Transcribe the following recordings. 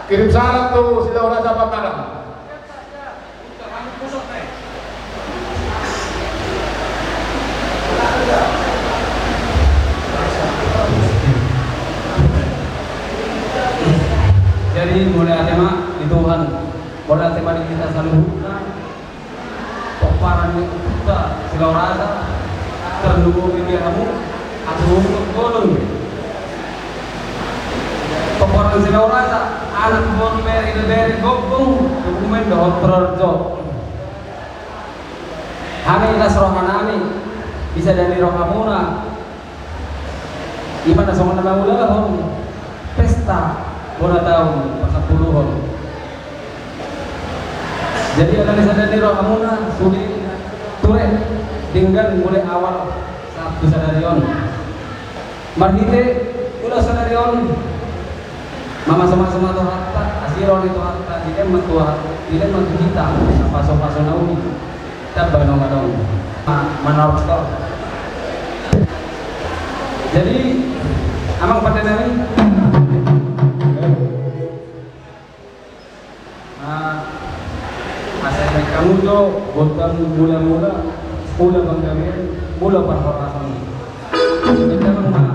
Kirim salam tuh sila orang dapat malam. Jadi mulai tema di Tuhan, mulai tema di kita saluhurkan, paparan kita sila rasa terlubung di kamu, atau untuk golong. Paparan sila rasa anak bon dari gobung dokumen dohot terorjo. Kami ilas rohanami bisa dari rohamuna. Iman asal nama ulahon pesta. Bola tahun pasapuluhon. Jadi ada sadari rohamuna sudi ture dengan mulai awal Sabtu sadarion. Marhite ulah sadarion. Mama sama-sama tu hatta asiron itu hatta dia mentua dia mentu kita paso-paso nauni. Tabano ngadong. Manor store. Jadi amang pada nami asal kamu tu bukan mula-mula bang kami mula perhormatan. Kita mana?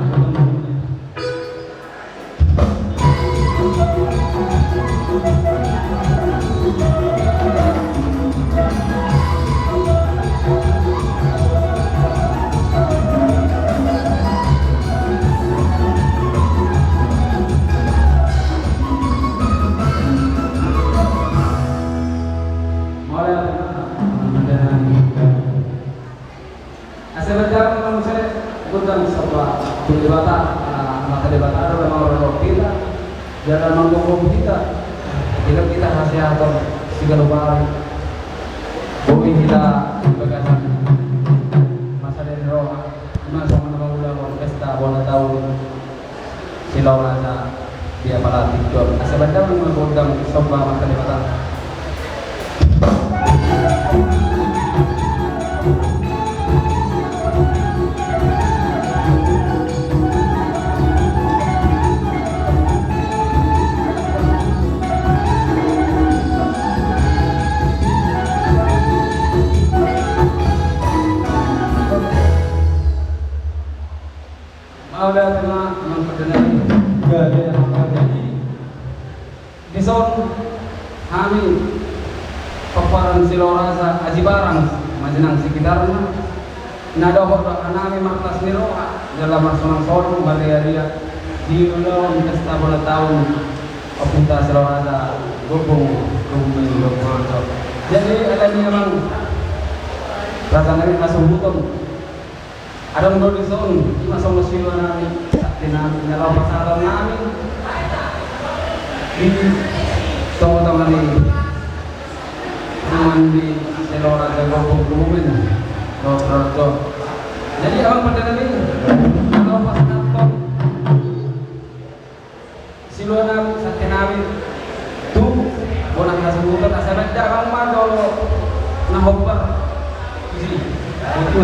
Jangan menghukum kita, bila kita hasiaton segala barang, bumi kita bagasan masa dari roh, masa mana ulang pesta bola tahun silau rasa dia pelatih job. Asal mengundang soba masa debatan. Ada tengah memperdana gaya jadi di zon kami paparan silorasa aji barang majenang sekitarnya nada hoda anami markas niro dalam masunang sorong bariaria di ulang pesta bola tahun opita silorasa gubung jadi ada ni memang rasanya kasih hukum. Ada menurut zon masuk mesin nami sakti nyalau pasaran nami di tengah-tengah ini di selora jago pengumuman dokter. Jadi abang pada nami kalau pas nonton siluan nami sakti nami tuh boleh kasih bukan asal ada abang mah kalau nahobar isi itu.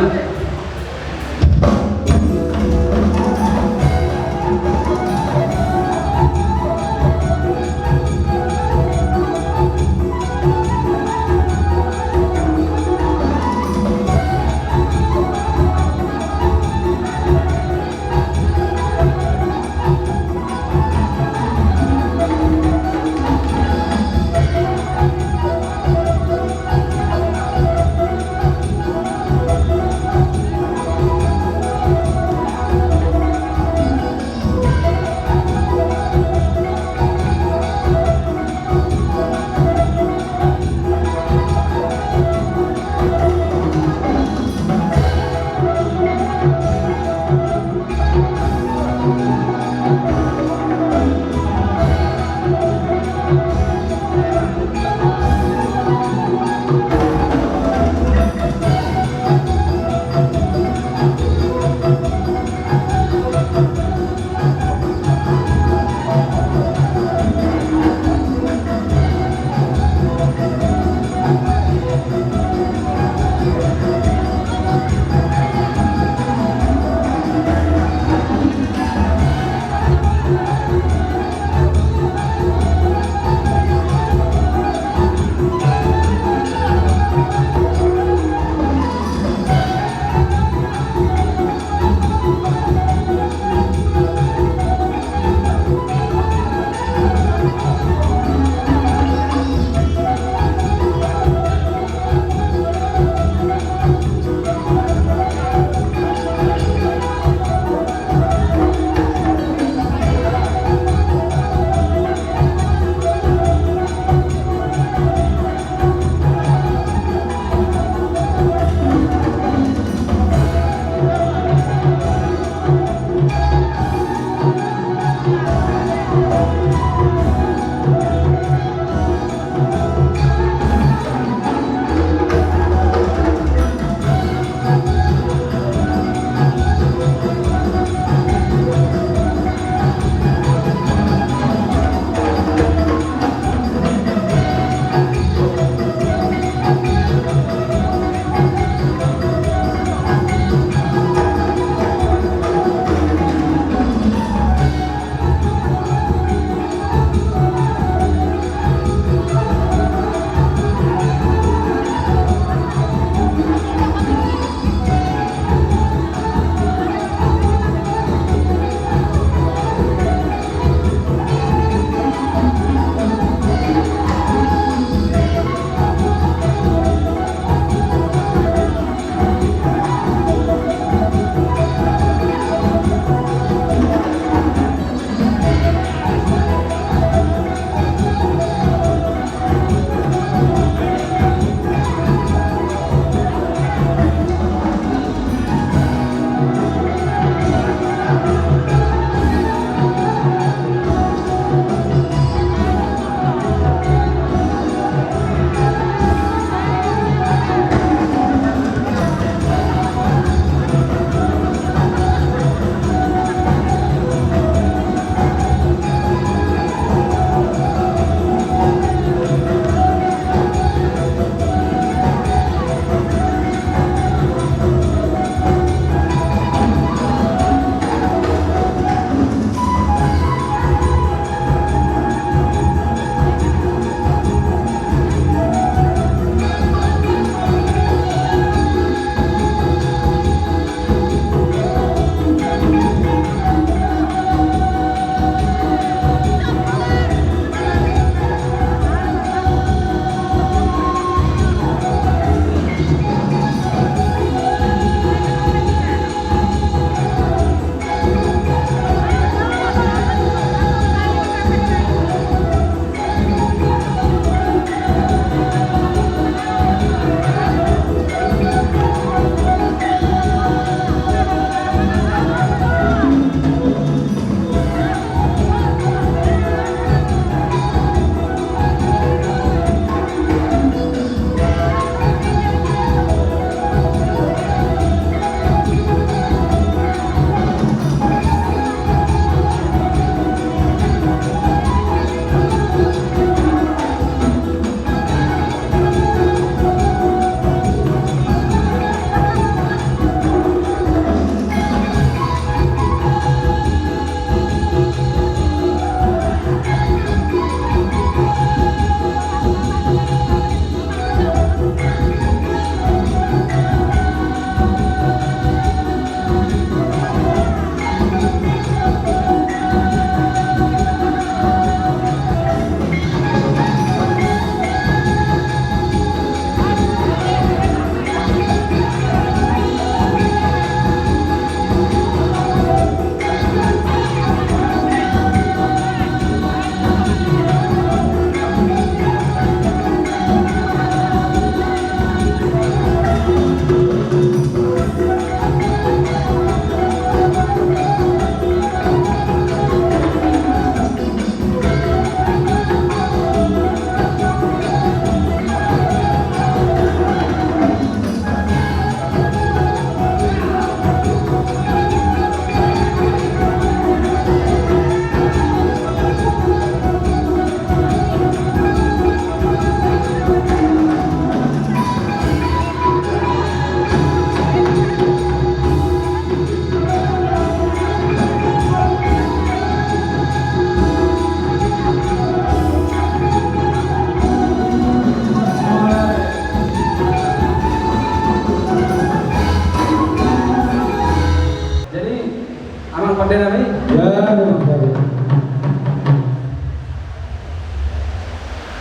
Pande nami? Ya, memang.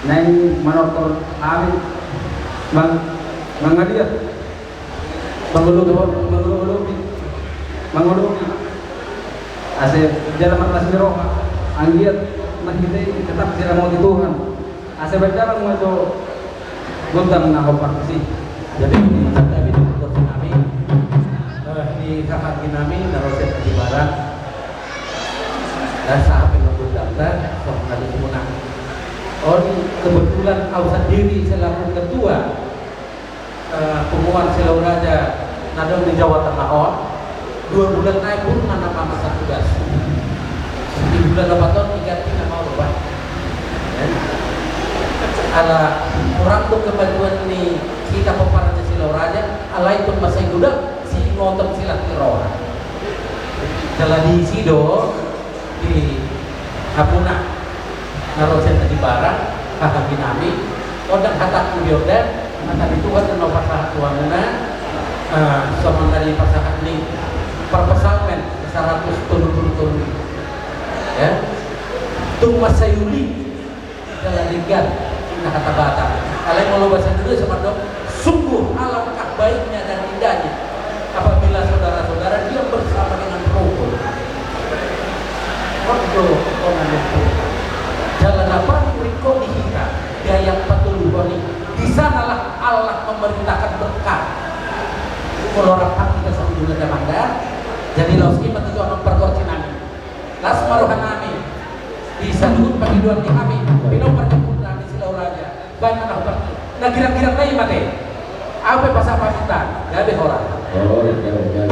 Nang manortor amin mangadiat mangulubi ase jalan atas miro anggiat mahite tetap sila mau di Tuhan ase berjalan ngaco gundang na partisi. Jadi ini kami di kursi kami di kakak kami naroset di barat dan saat menunggu daftar soal tadi semua. Oh kebetulan aku sendiri selaku ketua pengumuman Silau Raja Nadong di Jawa Tengah 2 bulan naik pun mana masa tugas di bulan 4 tahun 3 mau berubah ada orang tuh kemajuan nih kita peparan Silau Raja alai pun masa gudak si ngotot silat kiro jalan di Sido di Hapuna narosen di barang kakak binami odang hatak kudiordan mata di Tuhan dan pasangan tuanuna sama dari pasangan ini perpesalmen 100 turun ya tung masa Yuli jalan ligat kita kata bata kalian mau bahasa dulu sama dok sungguh alangkah baiknya dan indahnya apabila saudara-saudara dia bersama dengan rukun waktu orang itu jalan apa riko dihita gaya patul boni di sanalah Allah memerintahkan berkah kalau rapat kita sampai dulu ada manda jadi lauski mati itu anak perkorci nami las maruhan nami bisa dulu pagi dua di kami pinau perkepun nami Silau Raja banyak anak pergi nah kira-kira naik mati apa pasal pamitan gak ada orang Oh, ya.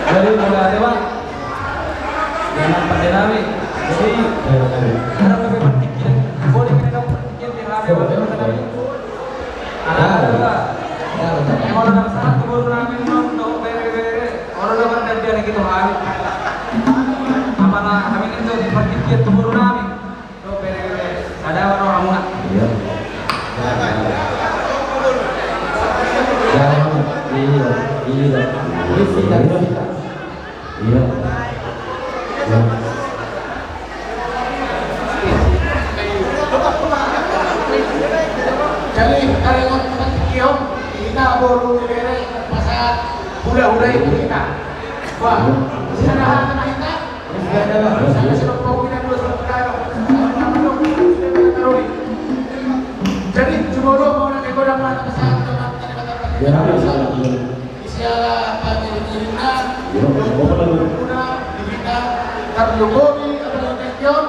Jadi udah ada bang. Jangan pada nami. Jadi harap lebih berpikir. Boleh kita dong berpikir di hari ini. Ada. Orang nak satu baru nami nondok bere. Orang dapat kerja gitu hari. Apa nak kami itu berpikir tu baru nami. Do bere. Ada orang amunah. Iya. Iya. Iya. Isi dari kita. Iya. Jadi kalau yang orang kiom, kita baru diberi masa hula-hula itu kita. Wah, sederhana kita. Saya sudah kopi dan dua saudara. Jadi cuma lo mau nak ikut dalam pesawat Ya, Isialah pagi-pagi Luna, Divina, Karyogobi, adalah Kention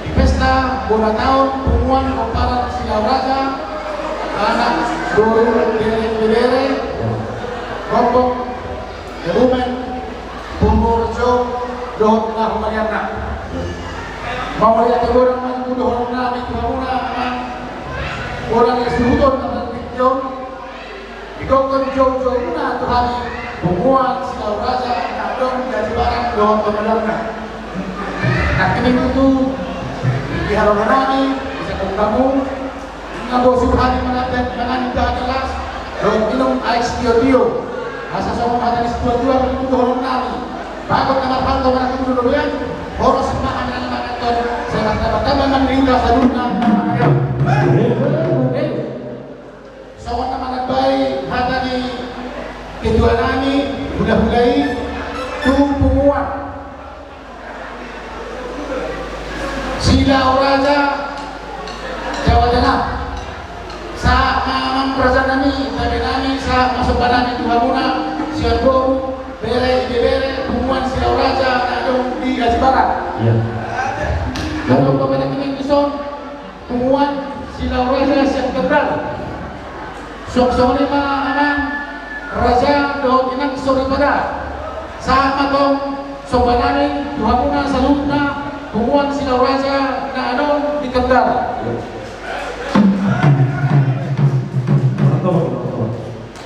di pesta bola tahun pengumuman komparan Silau Raja anak Doro Dere Rombong Kebumen Purworejo Dohot Tengah Humaniana mau melihat orang mampu dohot nami Tuhamuna orang yang sehuton dengan Kention Dikongkong jauh-jauh na Tuhan Bumuan, Silau Raja, Nadong, Gaji Barang, Dohon Pemenangnya. Nah kini itu di halaman kami bisa kamu ngabo Subhani menanten dengan tidak jelas Dohon minum air tio-tio asa sama ada di sebuah itu Dohon kami bakal kamar pantau mana itu dulu ya horos semakan dengan makan saya kata-kata memang rindah sadurna Sawan naman nagbay hata ni kedua nami budak-budai tumpunguan Silau Raja Jawa Tengah sa mamang praja nami tabi nami sa masobanan itu hamuna sian boru bere tumpunguan Silau Raja nadong di Gaji Barat iya. Ano pa ba namin gusto tumpunguan Silau Raja siang Kendal Sok-sok ni mga anak Raja do inang sori pada sama tong sobanani Tuhamuna salutna Pumuan Silau Raja na ano di Kendal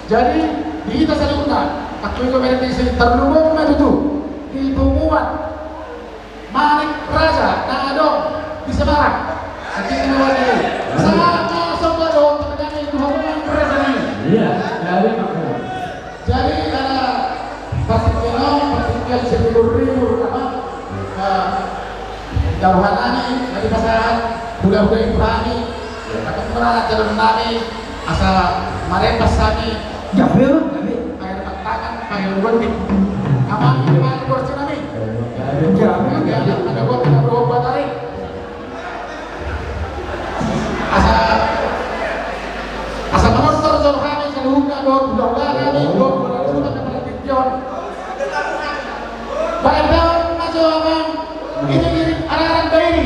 jadi di kita salutna aku itu mereka isi terlubung na itu di Pumuan Manik Raja na ano di Semarang nanti keluar itu sama sombado terkadang Tuhamuna Iya, dari makna. Jadi ada partikel 10.000 apa jauhan ani dari pasaran budak-budak Ibrani atau mana jalan nami asal marepas kami Jafir, air tangan pakai rumput aman pakai kursi nami ada buat berubah tarik asal menonton zon kami seluruhnya budak-budak kami budak-budak kami Kention barang maju abang ini anak-anak bayi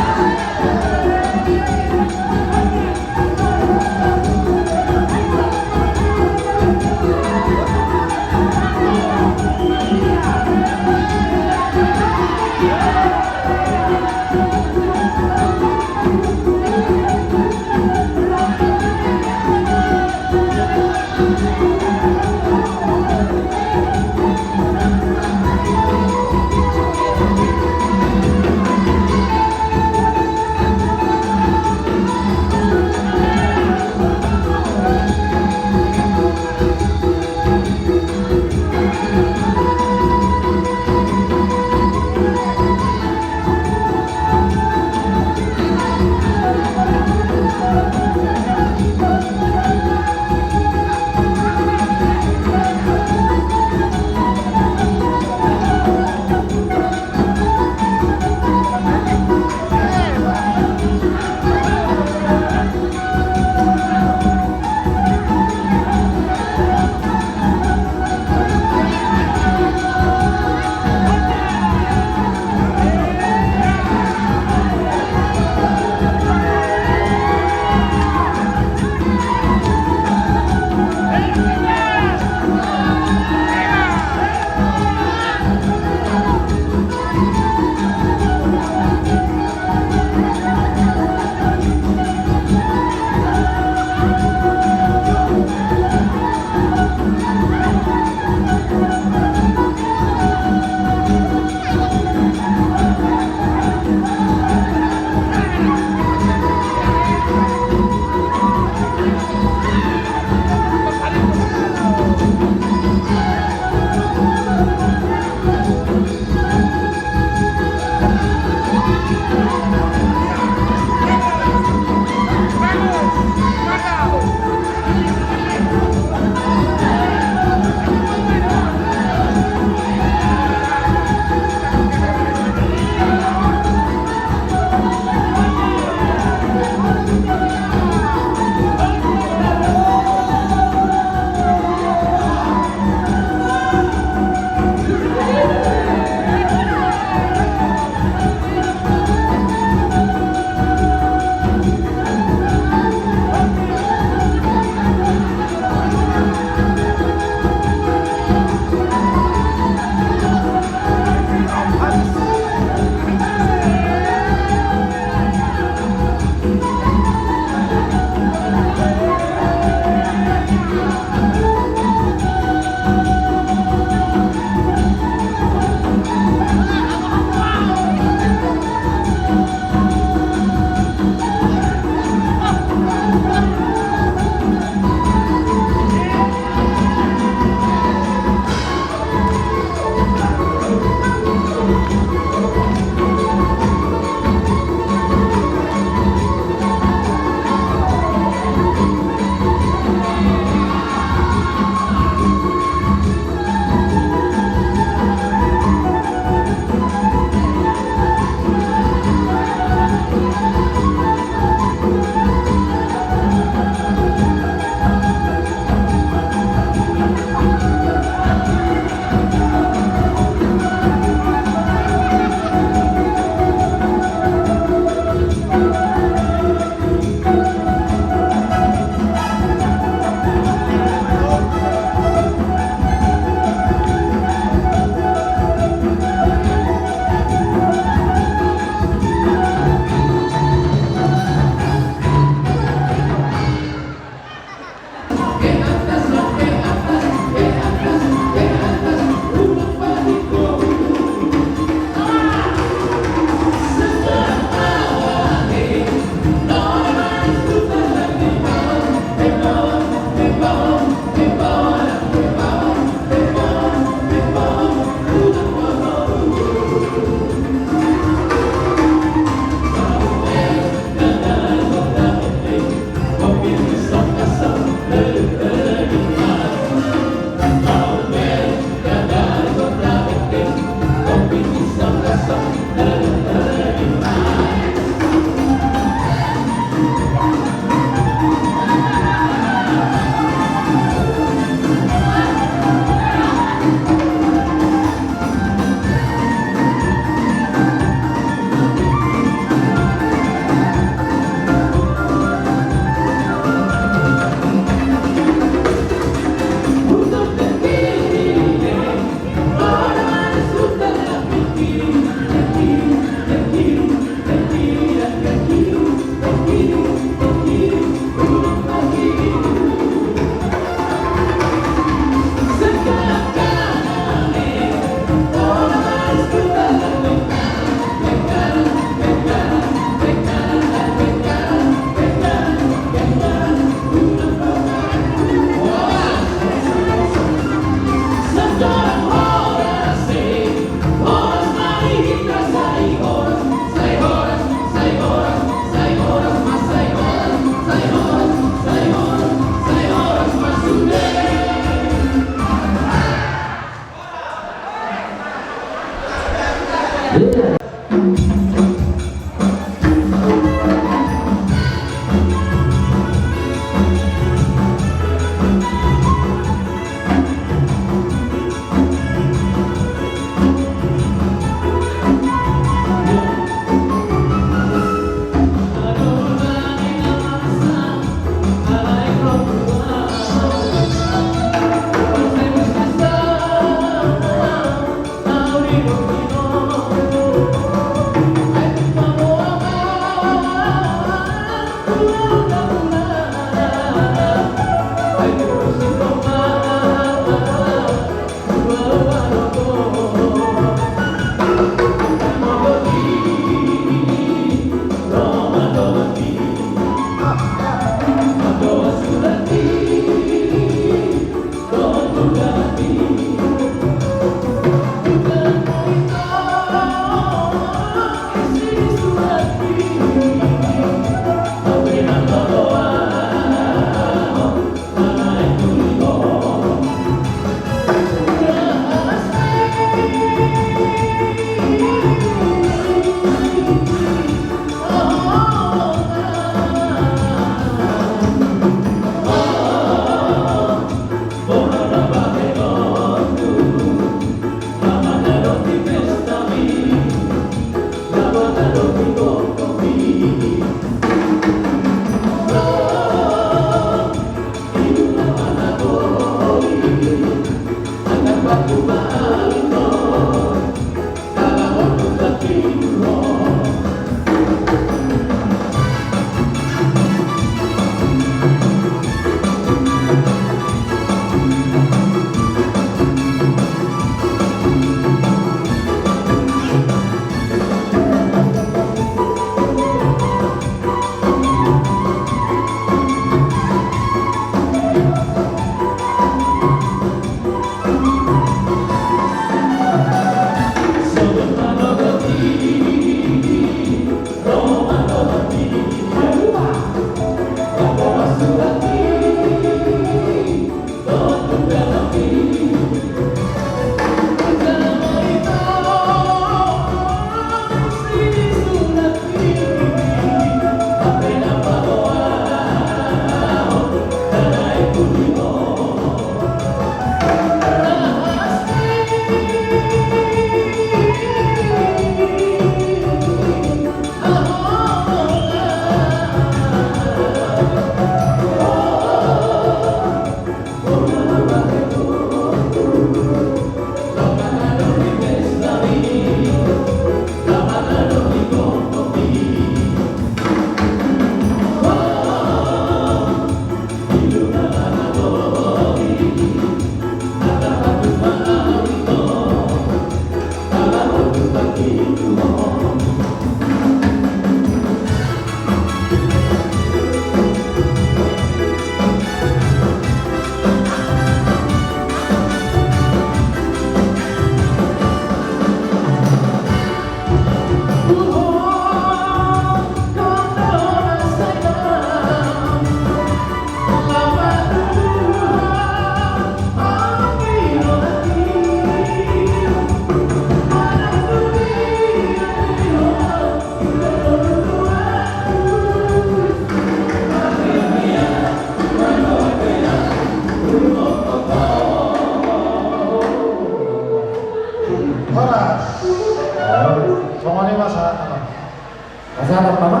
harap Mama?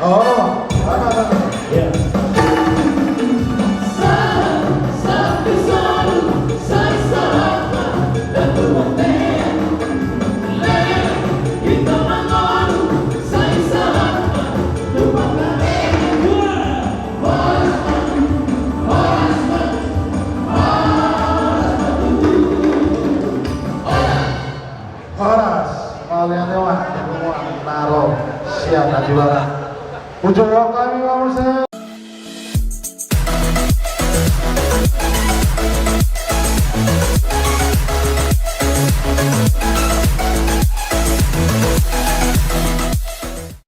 Oh, mana? Iya. Horas, kalian lewat, naro, siap dan juara. Ujung kami mau